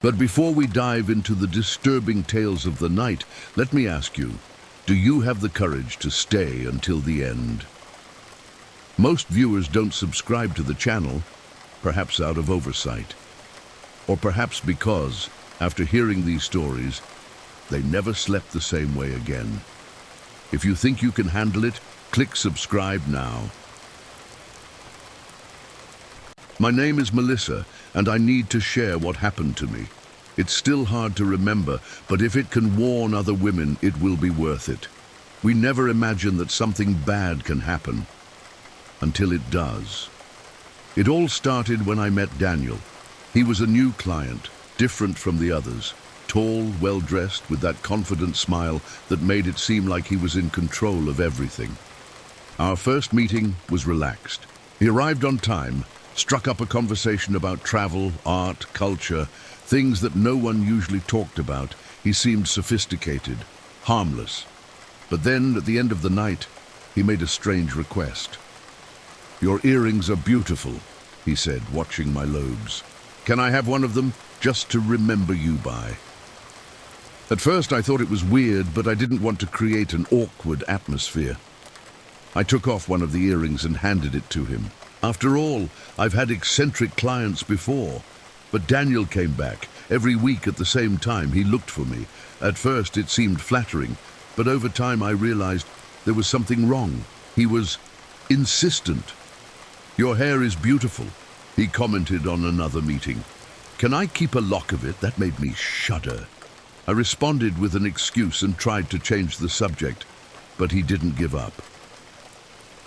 But before we dive into the disturbing tales of the night, let me ask you, do you have the courage to stay until the end? Most viewers don't subscribe to the channel, perhaps out of oversight. Or perhaps because, after hearing these stories, they never slept the same way again. If you think you can handle it, click subscribe now. My name is Melissa, and I need to share what happened to me. It's still hard to remember, but if it can warn other women, it will be worth it. We never imagine that something bad can happen, until it does. It all started when I met Daniel. He was a new client, different from the others. Tall, well-dressed, with that confident smile that made it seem like he was in control of everything. Our first meeting was relaxed. He arrived on time, struck up a conversation about travel, art, culture, things that no one usually talked about. He seemed sophisticated, harmless. But then, at the end of the night, he made a strange request. "Your earrings are beautiful," he said, watching my lobes. "Can I have one of them, just to remember you by?" At first I thought it was weird, but I didn't want to create an awkward atmosphere. I took off one of the earrings and handed it to him. After all, I've had eccentric clients before. But Daniel came back. Every week at the same time, he looked for me. At first it seemed flattering, but over time I realized there was something wrong. He was insistent. "Your hair is beautiful," he commented on another meeting. "Can I keep a lock of it?" That made me shudder. I responded with an excuse and tried to change the subject, but he didn't give up.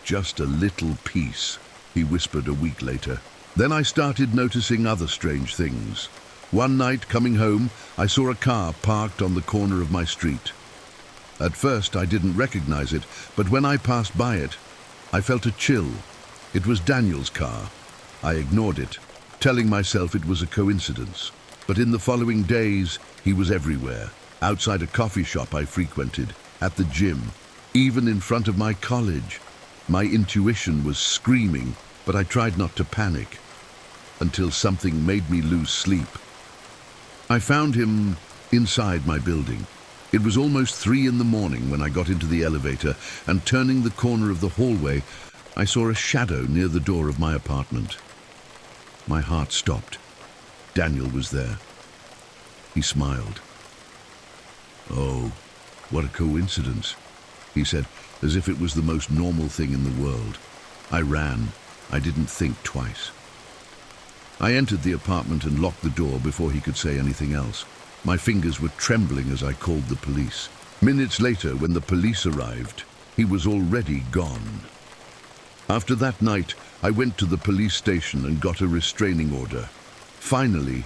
"Just a little piece," he whispered a week later. Then I started noticing other strange things. One night, coming home, I saw a car parked on the corner of my street. At first, I didn't recognize it, but when I passed by it, I felt a chill. It was Daniel's car. I ignored it, telling myself it was a coincidence. But in the following days, he was everywhere. Outside a coffee shop I frequented, at the gym, even in front of my college. My intuition was screaming, but I tried not to panic, until something made me lose sleep. I found him inside my building. It was almost 3 in the morning when I got into the elevator, and turning the corner of the hallway, I saw a shadow near the door of my apartment. My heart stopped. Daniel was there. He smiled. "Oh, what a coincidence," he said, as if it was the most normal thing in the world. I ran. I didn't think twice. I entered the apartment and locked the door before he could say anything else. My fingers were trembling as I called the police. Minutes later, when the police arrived, he was already gone. After that night, I went to the police station and got a restraining order. Finally,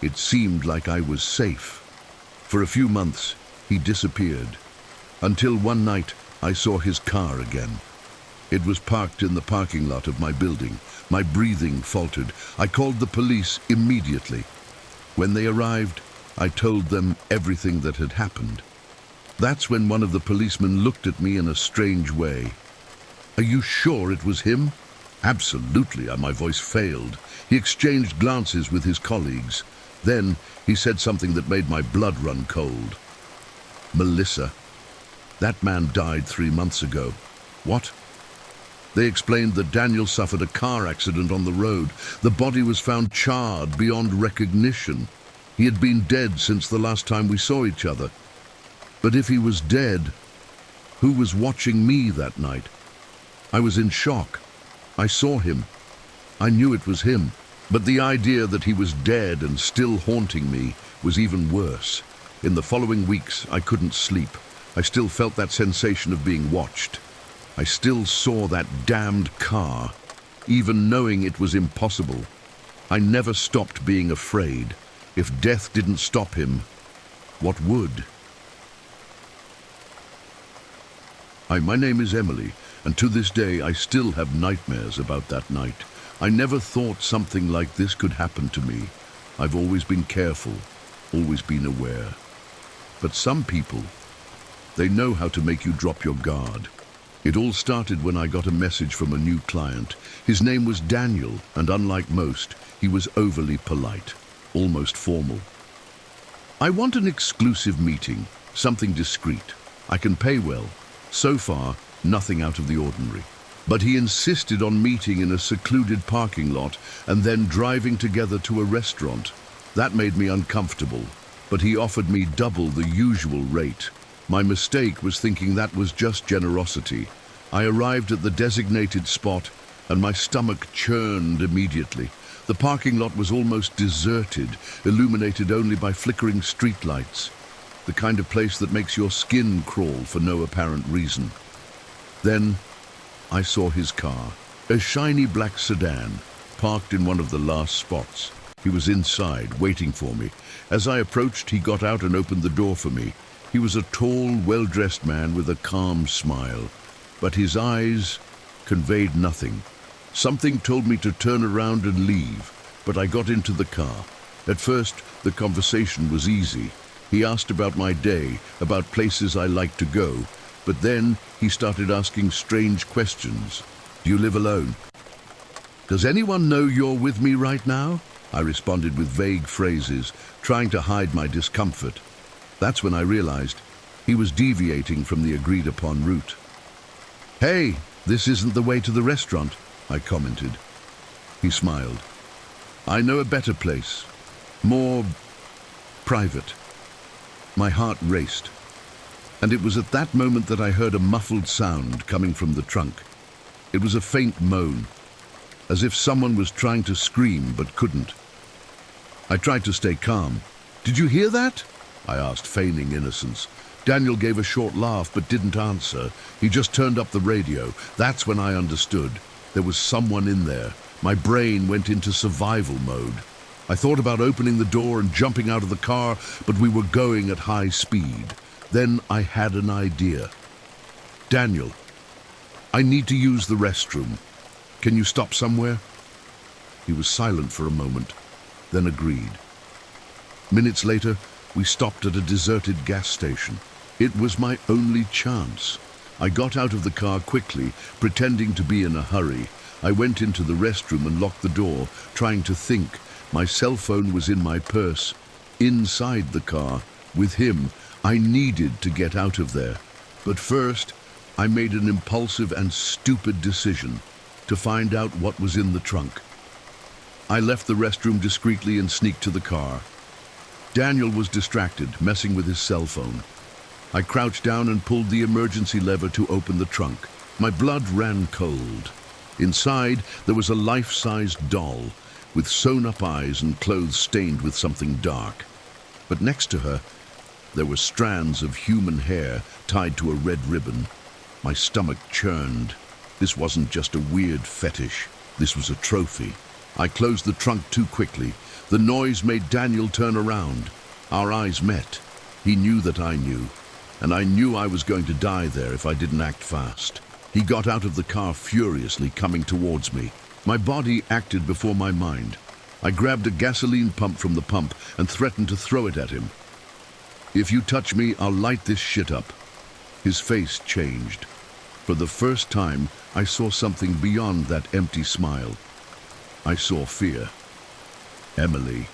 it seemed like I was safe. For a few months, he disappeared, until one night I saw his car again. It was parked in the parking lot of my building. My breathing faltered. I called the police immediately. When they arrived, I told them everything that had happened. That's when one of the policemen looked at me in a strange way. "Are you sure it was him?" "Absolutely," my voice failed. He exchanged glances with his colleagues. Then he said something that made my blood run cold. "Melissa, that man died 3 months ago." "What?" They explained that Daniel suffered a car accident on the road. The body was found charred beyond recognition. He had been dead since the last time we saw each other. But if he was dead, who was watching me that night? I was in shock. I saw him. I knew it was him. But the idea that he was dead and still haunting me was even worse. In the following weeks, I couldn't sleep. I still felt that sensation of being watched. I still saw that damned car, even knowing it was impossible. I never stopped being afraid. If death didn't stop him, what would? Hi, my name is Emily, and to this day I still have nightmares about that night. I never thought something like this could happen to me. I've always been careful, always been aware. But some people, they know how to make you drop your guard. It all started when I got a message from a new client. His name was Daniel, and unlike most, he was overly polite, almost formal. I want an exclusive meeting, something discreet. I can pay well. So far, nothing out of the ordinary. But he insisted on meeting in a secluded parking lot and then driving together to a restaurant. That made me uncomfortable, but he offered me double the usual rate. My mistake was thinking that was just generosity. I arrived at the designated spot and my stomach churned immediately. The parking lot was almost deserted, illuminated only by flickering streetlights. The kind of place that makes your skin crawl for no apparent reason. Then I saw his car, a shiny black sedan, parked in one of the last spots. He was inside, waiting for me. As I approached, he got out and opened the door for me. He was a tall, well-dressed man with a calm smile, but his eyes conveyed nothing. Something told me to turn around and leave, but I got into the car. At first, the conversation was easy. He asked about my day, about places I like to go, but then he started asking strange questions. Do you live alone? Does anyone know you're with me right now? I responded with vague phrases, trying to hide my discomfort. That's when I realized he was deviating from the agreed-upon route. Hey, this isn't the way to the restaurant, I commented. He smiled. I know a better place, more private. My heart raced, and it was at that moment that I heard a muffled sound coming from the trunk. It was a faint moan, as if someone was trying to scream but couldn't. I tried to stay calm. Did you hear that? I asked, feigning innocence. Daniel gave a short laugh but didn't answer. He just turned up the radio. That's when I understood. There was someone in there. My brain went into survival mode. I thought about opening the door and jumping out of the car, but we were going at high speed. Then I had an idea. Daniel, I need to use the restroom. Can you stop somewhere? He was silent for a moment, then agreed. Minutes later, we stopped at a deserted gas station. It was my only chance. I got out of the car quickly, pretending to be in a hurry. I went into the restroom and locked the door, trying to think. My cell phone was in my purse. Inside the car, with him, I needed to get out of there. But first, I made an impulsive and stupid decision to find out what was in the trunk. I left the restroom discreetly and sneaked to the car. Daniel was distracted, messing with his cell phone. I crouched down and pulled the emergency lever to open the trunk. My blood ran cold. Inside, there was a life-sized doll with sewn-up eyes and clothes stained with something dark. But next to her, there were strands of human hair tied to a red ribbon. My stomach churned. This wasn't just a weird fetish. This was a trophy. I closed the trunk too quickly. The noise made Daniel turn around. Our eyes met. He knew that I knew, and I knew I was going to die there if I didn't act fast. He got out of the car furiously, coming towards me. My body acted before my mind. I grabbed a gasoline pump from the pump and threatened to throw it at him. If you touch me, I'll light this shit up. His face changed. For the first time, I saw something beyond that empty smile. I saw fear. Emily,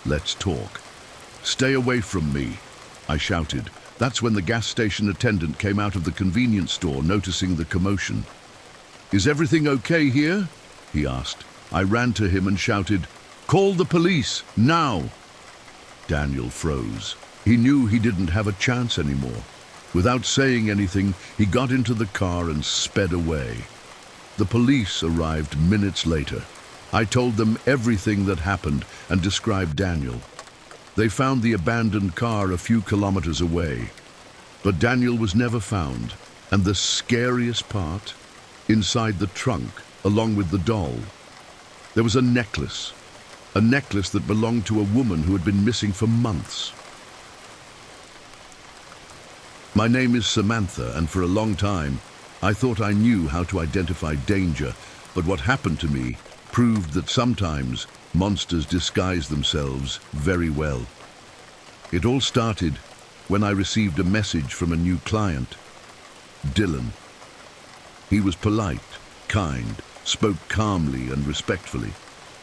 let's talk. Stay away from me, I shouted. That's when the gas station attendant came out of the convenience store, noticing the commotion. Is everything okay here? He asked. I ran to him and shouted, "Call the police, now!" Daniel froze. He knew he didn't have a chance anymore. Without saying anything, he got into the car and sped away. The police arrived minutes later. I told them everything that happened and described Daniel. They found the abandoned car a few kilometers away. But Daniel was never found. And the scariest part, inside the trunk, along with the doll, there was a necklace that belonged to a woman who had been missing for months. My name is Samantha, and for a long time, I thought I knew how to identify danger, but what happened to me proved that sometimes monsters disguise themselves very well. It all started when I received a message from a new client, Dylan. He was polite, kind, spoke calmly and respectfully.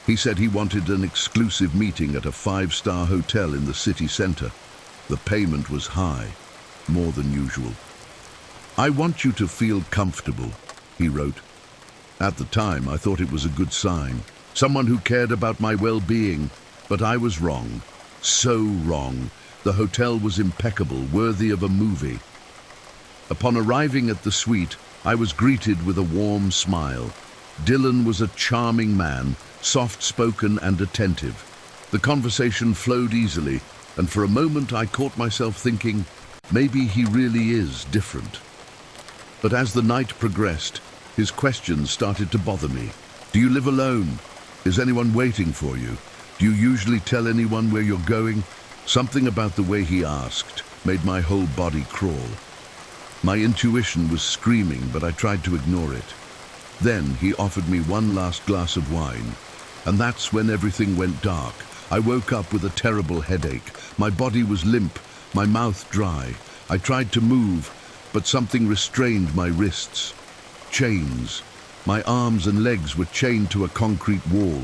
He said he wanted an exclusive meeting at a 5-star hotel in the city center. The payment was high, more than usual. "I want you to feel comfortable," he wrote. At the time, I thought it was a good sign. Someone who cared about my well-being, but I was wrong. So wrong. The hotel was impeccable, worthy of a movie. Upon arriving at the suite, I was greeted with a warm smile. Dylan was a charming man, soft-spoken and attentive. The conversation flowed easily, and for a moment I caught myself thinking, maybe he really is different. But as the night progressed, his questions started to bother me. "Do you live alone? Is anyone waiting for you? Do you usually tell anyone where you're going?" Something about the way he asked made my whole body crawl. My intuition was screaming, but I tried to ignore it. Then he offered me one last glass of wine, and that's when everything went dark. I woke up with a terrible headache. My body was limp, my mouth dry. I tried to move, but something restrained my wrists. Chains. My arms and legs were chained to a concrete wall.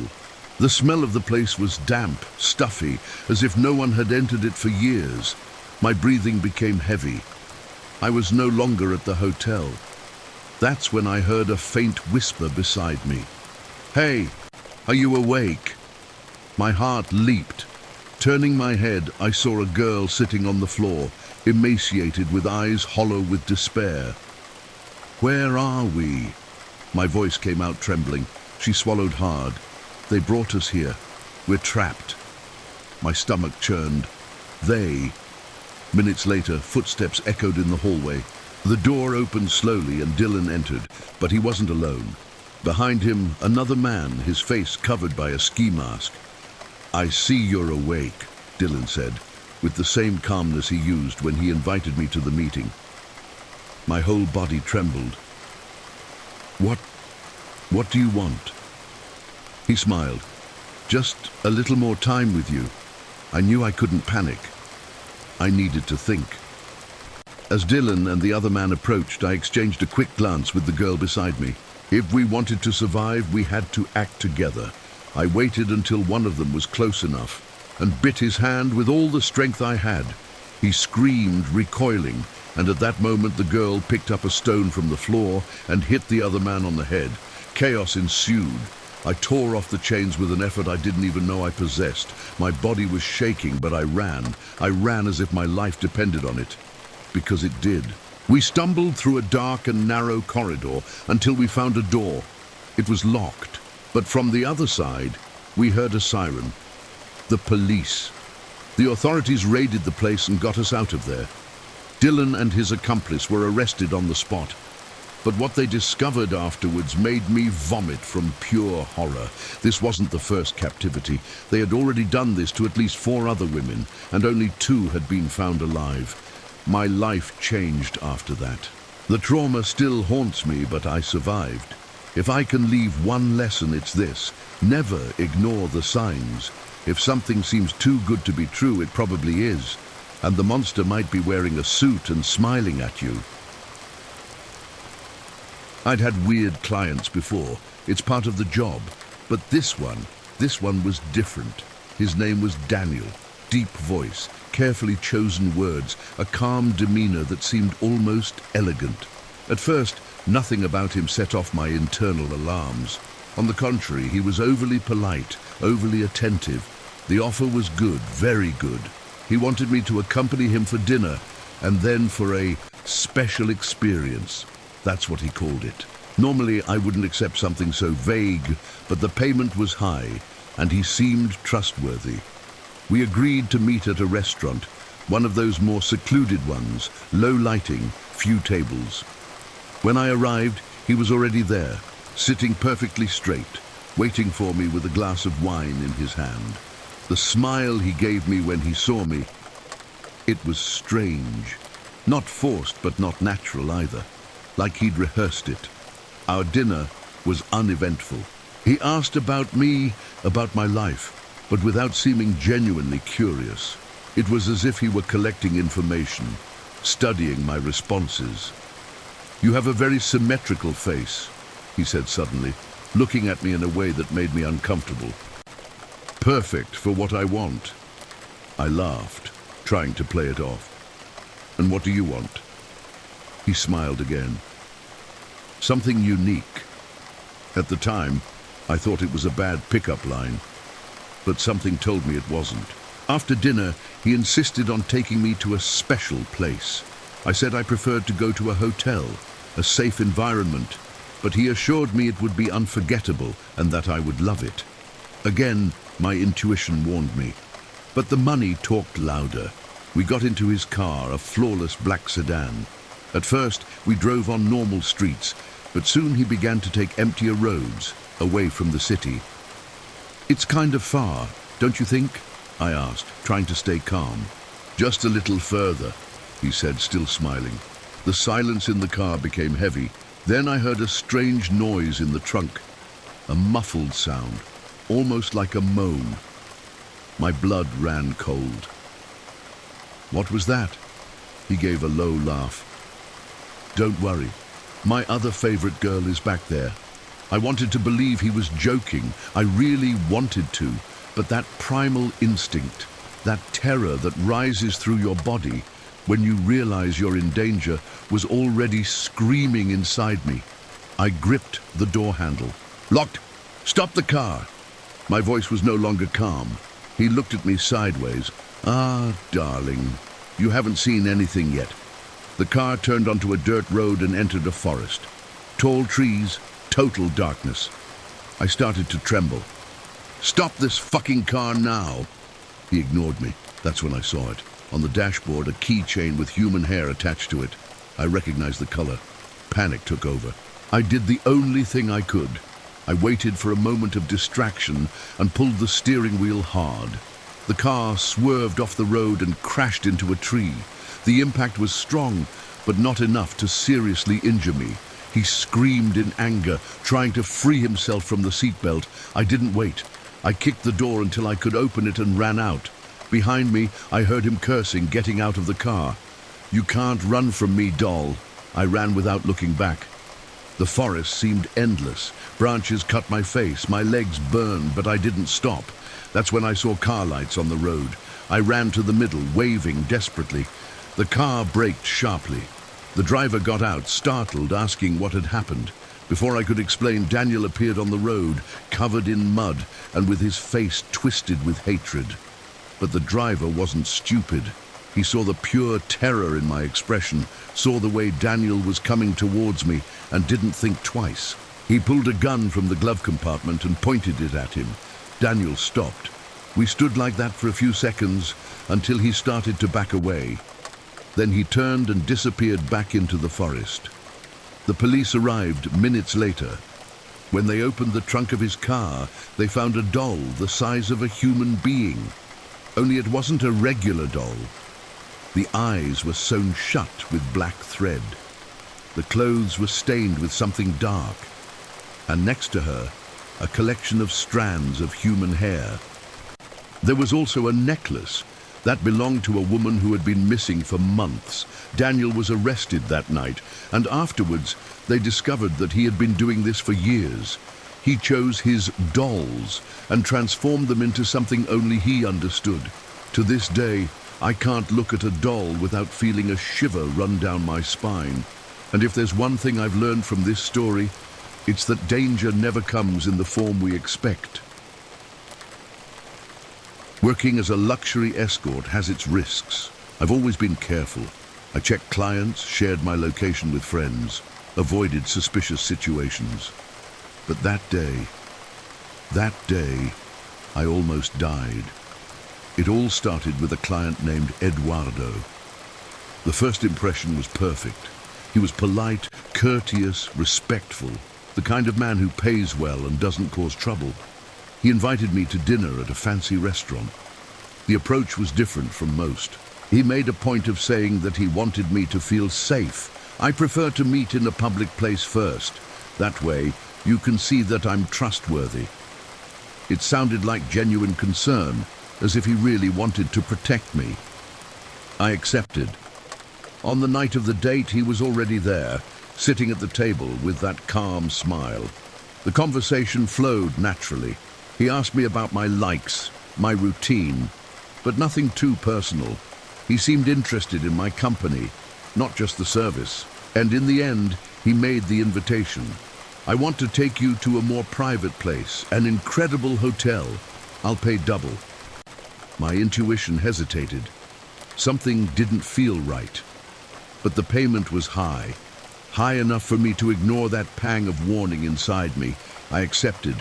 The smell of the place was damp, stuffy, as if no one had entered it for years. My breathing became heavy. I was no longer at the hotel. That's when I heard a faint whisper beside me. "Hey, are you awake?" My heart leaped. Turning my head, I saw a girl sitting on the floor, emaciated with eyes hollow with despair. "Where are we?" My voice came out trembling. She swallowed hard. "They brought us here. We're trapped." My stomach churned. "They." Minutes later, footsteps echoed in the hallway. The door opened slowly and Dylan entered, but he wasn't alone. Behind him, another man, his face covered by a ski mask. "I see you're awake," Dylan said, with the same calmness he used when he invited me to the meeting. My whole body trembled. What do you want?" He smiled. "Just a little more time with you. I knew I couldn't panic. I needed to think." As Dylan and the other man approached, I exchanged a quick glance with the girl beside me. If we wanted to survive, we had to act together. I waited until one of them was close enough and bit his hand with all the strength I had. He screamed, recoiling, and at that moment the girl picked up a stone from the floor and hit the other man on the head. Chaos ensued. I tore off the chains with an effort I didn't even know I possessed. My body was shaking, but I ran. I ran as if my life depended on it. Because it did. We stumbled through a dark and narrow corridor until we found a door. It was locked, but from the other side, we heard a siren. The police. The authorities raided the place and got us out of there. Dylan and his accomplice were arrested on the spot. But what they discovered afterwards made me vomit from pure horror. This wasn't the first captivity. They had already done this to at least 4 other women, and only 2 had been found alive. My life changed after that. The trauma still haunts me, but I survived. If I can leave one lesson, it's this: never ignore the signs. If something seems too good to be true, it probably is. And the monster might be wearing a suit and smiling at you. I'd had weird clients before. It's part of the job. But this one was different. His name was Daniel. Deep voice, carefully chosen words, a calm demeanor that seemed almost elegant. At first, nothing about him set off my internal alarms. On the contrary, he was overly polite, overly attentive. The offer was good, very good. He wanted me to accompany him for dinner, and then for a special experience. That's what he called it. Normally, I wouldn't accept something so vague, but the payment was high, and he seemed trustworthy. We agreed to meet at a restaurant, one of those more secluded ones, low lighting, few tables. When I arrived, he was already there, sitting perfectly straight, waiting for me with a glass of wine in his hand. The smile he gave me when he saw me, it was strange. Not forced, but not natural either. Like he'd rehearsed it. Our dinner was uneventful. He asked about me, about my life, but without seeming genuinely curious. It was as if he were collecting information, studying my responses. "You have a very symmetrical face," he said suddenly, looking at me in a way that made me uncomfortable. perfect for what I want. I laughed, trying to play it off. And what do you want? He smiled again. Something unique. At the time, I thought it was a bad pickup line, but something told me it wasn't. After dinner, he insisted on taking me to a special place. I said I preferred to go to a hotel, a safe environment, but he assured me it would be unforgettable and that I would love it. Again, my intuition warned me. But the money talked louder. We got into his car, a flawless black sedan. At first, we drove on normal streets, but soon he began to take emptier roads, away from the city. "It's kind of far, don't you think?" I asked, trying to stay calm. "Just a little further," he said, still smiling. The silence in the car became heavy. Then I heard a strange noise in the trunk, a muffled sound, almost like a moan. My blood ran cold. "What was that?" He gave a low laugh. "Don't worry. My other favorite girl is back there." I wanted to believe he was joking. I really wanted to, but that primal instinct, that terror that rises through your body when you realize you're in danger, was already screaming inside me. I gripped the door handle. "Locked! Stop the car!" My voice was no longer calm. He looked at me sideways. "Ah, darling, you haven't seen anything yet." The car turned onto a dirt road and entered a forest. Tall trees, total darkness. I started to tremble. "Stop this fucking car now!" He ignored me. That's when I saw it. On the dashboard, a keychain with human hair attached to it. I recognized the color. Panic took over. I did the only thing I could. I waited for a moment of distraction and pulled the steering wheel hard. The car swerved off the road and crashed into a tree. The impact was strong, but not enough to seriously injure me. He screamed in anger, trying to free himself from the seatbelt. I didn't wait. I kicked the door until I could open it and ran out. Behind me, I heard him cursing, getting out of the car. "You can't run from me, doll." I ran without looking back. The forest seemed endless. Branches cut my face, my legs burned, but I didn't stop. That's when I saw car lights on the road. I ran to the middle, waving desperately. The car braked sharply. The driver got out, startled, asking what had happened. Before I could explain, Daniel appeared on the road, covered in mud and with his face twisted with hatred. But the driver wasn't stupid. He saw the pure terror in my expression, saw the way Daniel was coming towards me, and didn't think twice. He pulled a gun from the glove compartment and pointed it at him. Daniel stopped. We stood like that for a few seconds until he started to back away. Then he turned and disappeared back into the forest. The police arrived minutes later. When they opened the trunk of his car, they found a doll the size of a human being. Only it wasn't a regular doll. The eyes were sewn shut with black thread. The clothes were stained with something dark. And next to her, a collection of strands of human hair. There was also a necklace that belonged to a woman who had been missing for months. Daniel was arrested that night, and afterwards they discovered that he had been doing this for years. He chose his dolls and transformed them into something only he understood. To this day, I can't look at a doll without feeling a shiver run down my spine. And if there's one thing I've learned from this story, it's that danger never comes in the form we expect. Working as a luxury escort has its risks. I've always been careful. I checked clients, shared my location with friends, avoided suspicious situations. But that day, I almost died. It all started with a client named Eduardo. The first impression was perfect. He was polite, courteous, respectful, the kind of man who pays well and doesn't cause trouble. He invited me to dinner at a fancy restaurant. The approach was different from most. He made a point of saying that he wanted me to feel safe. "I prefer to meet in a public place first. That way, you can see that I'm trustworthy." It sounded like genuine concern, as if he really wanted to protect me. I accepted. On the night of the date, he was already there, sitting at the table with that calm smile. The conversation flowed naturally. He asked me about my likes, my routine, but nothing too personal. He seemed interested in my company, not just the service. And in the end, he made the invitation. I want to take you to a more private place, an incredible hotel. I'll pay double. My intuition hesitated. Something didn't feel right. But the payment was high enough for me to ignore that pang of warning inside me. I accepted.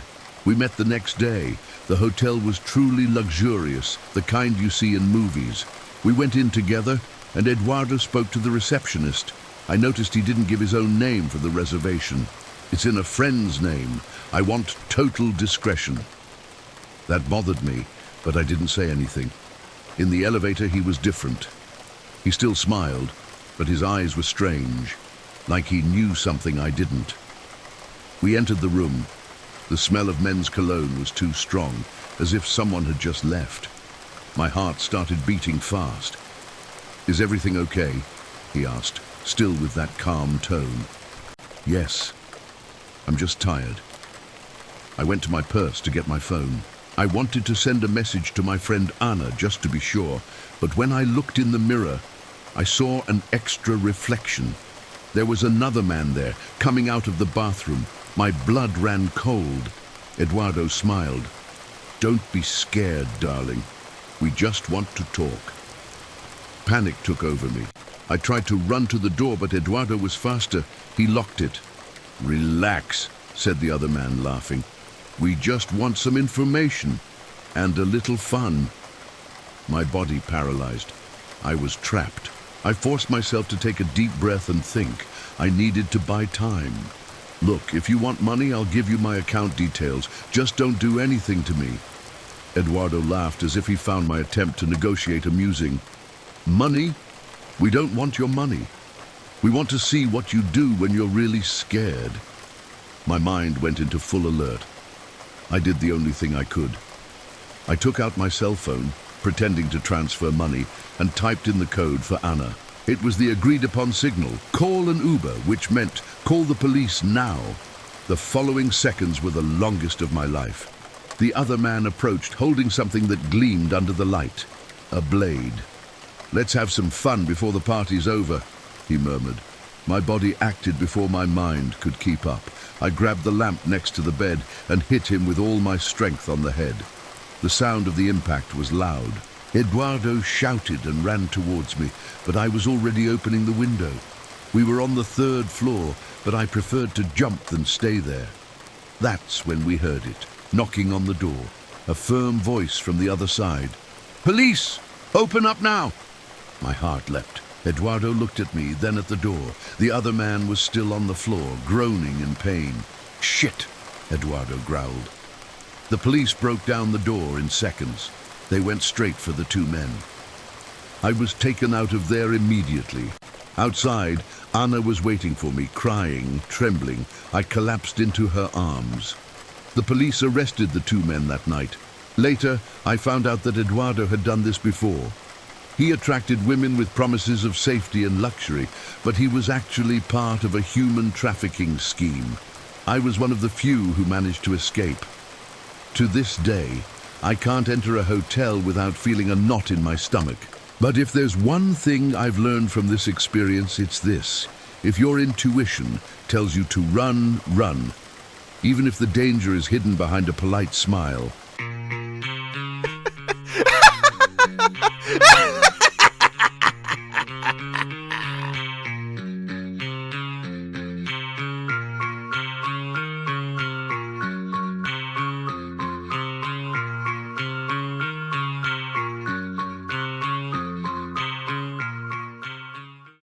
We met the next day. The hotel was truly luxurious, the kind you see in movies. We went in together, and Eduardo spoke to the receptionist. I noticed he didn't give his own name for the reservation. It's in a friend's name. I want total discretion. That bothered me, but I didn't say anything. In the elevator, he was different. He still smiled, but his eyes were strange, like he knew something I didn't. We entered the room. The smell of men's cologne was too strong, as if someone had just left. My heart started beating fast. "Is everything okay?" he asked, still with that calm tone. "Yes. I'm just tired." I went to my purse to get my phone. I wanted to send a message to my friend Anna just to be sure, but when I looked in the mirror, I saw an extra reflection. There was another man there, coming out of the bathroom. My blood ran cold. Eduardo smiled. "Don't be scared, darling. We just want to talk." Panic took over me. I tried to run to the door, but Eduardo was faster. He locked it. "Relax," said the other man, laughing. "We just want some information and a little fun." My body paralyzed. I was trapped. I forced myself to take a deep breath and think. I needed to buy time. "Look, if you want money, I'll give you my account details. Just don't do anything to me." Eduardo laughed as if he found my attempt to negotiate amusing. "Money? We don't want your money. We want to see what you do when you're really scared." My mind went into full alert. I did the only thing I could. I took out my cell phone, pretending to transfer money, and typed in the code for Anna. It was the agreed-upon signal, "Call an Uber," which meant, "Call the police now." The following seconds were the longest of my life. The other man approached, holding something that gleamed under the light. A blade. "Let's have some fun before the party's over," he murmured. My body acted before my mind could keep up. I grabbed the lamp next to the bed and hit him with all my strength on the head. The sound of the impact was loud. Eduardo shouted and ran towards me, but I was already opening the window. We were on the 3rd floor, but I preferred to jump than stay there. That's when we heard it, knocking on the door. A firm voice from the other side. "Police! Open up now!" My heart leapt. Eduardo looked at me, then at the door. The other man was still on the floor, groaning in pain. "Shit!" Eduardo growled. The police broke down the door in seconds. They went straight for the 2 men. I was taken out of there immediately. Outside, Anna was waiting for me, crying, trembling. I collapsed into her arms. The police arrested the 2 men that night. Later, I found out that Eduardo had done this before. He attracted women with promises of safety and luxury, but he was actually part of a human trafficking scheme. I was one of the few who managed to escape. To this day, I can't enter a hotel without feeling a knot in my stomach. But if there's one thing I've learned from this experience, it's this. If your intuition tells you to run, run. Even if the danger is hidden behind a polite smile.